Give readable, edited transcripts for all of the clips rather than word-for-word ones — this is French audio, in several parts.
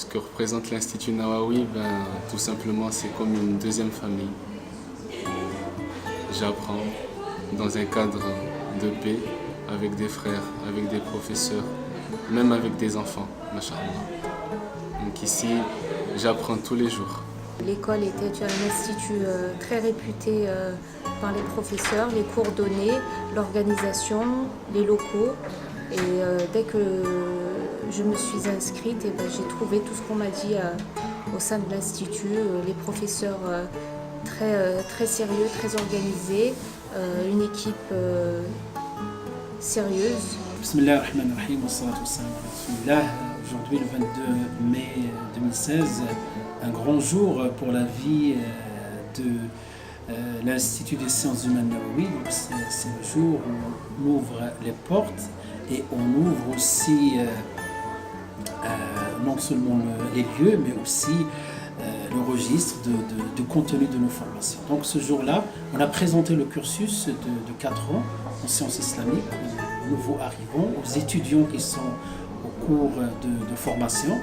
Ce que représente l'Institut Nawawi, tout simplement, c'est comme une deuxième famille. J'apprends dans un cadre de paix, avec des frères, avec des professeurs, même avec des enfants, machallah. Donc ici, j'apprends tous les jours. L'école était un institut très réputé par les professeurs, les cours donnés, l'organisation, les locaux. Et dès que je me suis inscrite, j'ai trouvé tout ce qu'on m'a dit au sein de l'institut, les professeurs très sérieux, très organisés, une équipe sérieuse. Bismillahirrahmanirrahim, wa salatu wa salam ala rasulillah. Aujourd'hui, le 22 mai 2016, un grand jour pour la vie de l'Institut des sciences humaines Nawawi. C'est le jour où on ouvre les portes et on ouvre aussi non seulement les lieux, mais aussi le registre de contenu de nos formations. Donc ce jour-là, on a présenté le cursus de 4 ans en sciences islamiques aux nouveaux arrivants, aux étudiants qui sont au cours de formation.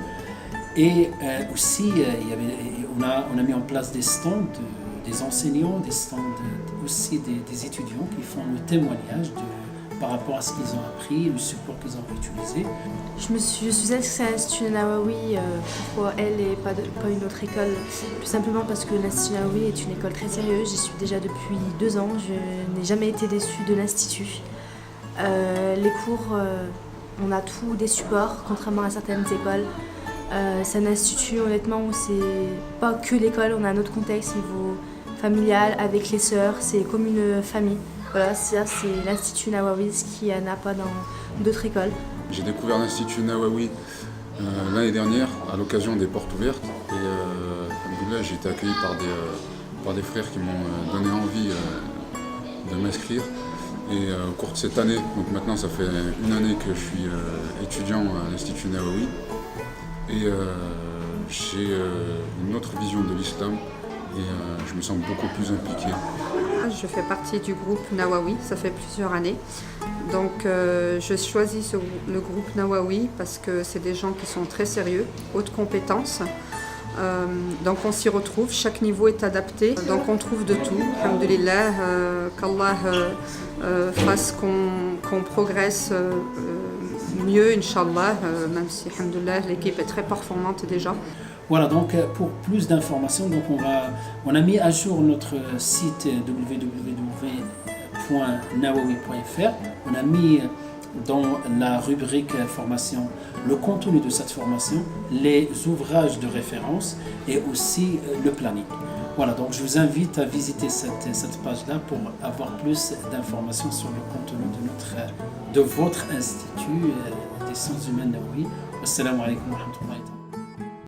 Et aussi, on a mis en place des stands des enseignants, des stands aussi des étudiants qui font le témoignage par rapport à ce qu'ils ont appris, le support qu'ils ont utilisé. Je suis inscrite à l'Institut Nawawi, pourquoi elle et pas une autre école? Tout simplement parce que l'Institut Nawawi est une école très sérieuse, j'y suis déjà depuis 2 ans, je n'ai jamais été déçue de l'Institut. Les cours, on a tous des supports, contrairement à certaines écoles. C'est un institut, honnêtement, où c'est pas que l'école, on a un autre contexte niveau familial, avec les sœurs, c'est comme une famille. Voilà, ça c'est l'Institut Nawawi, ce qu'il n'y en a pas dans d'autres écoles. J'ai découvert l'Institut Nawawi l'année dernière à l'occasion des portes ouvertes et j'ai été accueilli par des frères qui m'ont donné envie de m'inscrire. Et au cours de cette année, donc maintenant ça fait une année que je suis étudiant à l'Institut Nawawi et j'ai une autre vision de l'islam et je me sens beaucoup plus impliqué. Je fais partie du groupe Nawawi, ça fait plusieurs années. Donc je choisis le groupe Nawawi parce que c'est des gens qui sont très sérieux, haute compétence. Donc on s'y retrouve, chaque niveau est adapté, donc on trouve de tout. Alhamdulillah, qu'Allah fasse qu'on progresse mieux, Inch'Allah, même si alhamdulillah, l'équipe est très performante déjà. Voilà, donc pour plus d'informations, on a mis à jour notre site www.nawawi.fr. On a mis dans la rubrique formation le contenu de cette formation, les ouvrages de référence et aussi le planning. Voilà, donc je vous invite à visiter cette page-là pour avoir plus d'informations sur le contenu de votre institut des sciences humaines Nawawi. Assalamu alaikum wa rahmatullahi.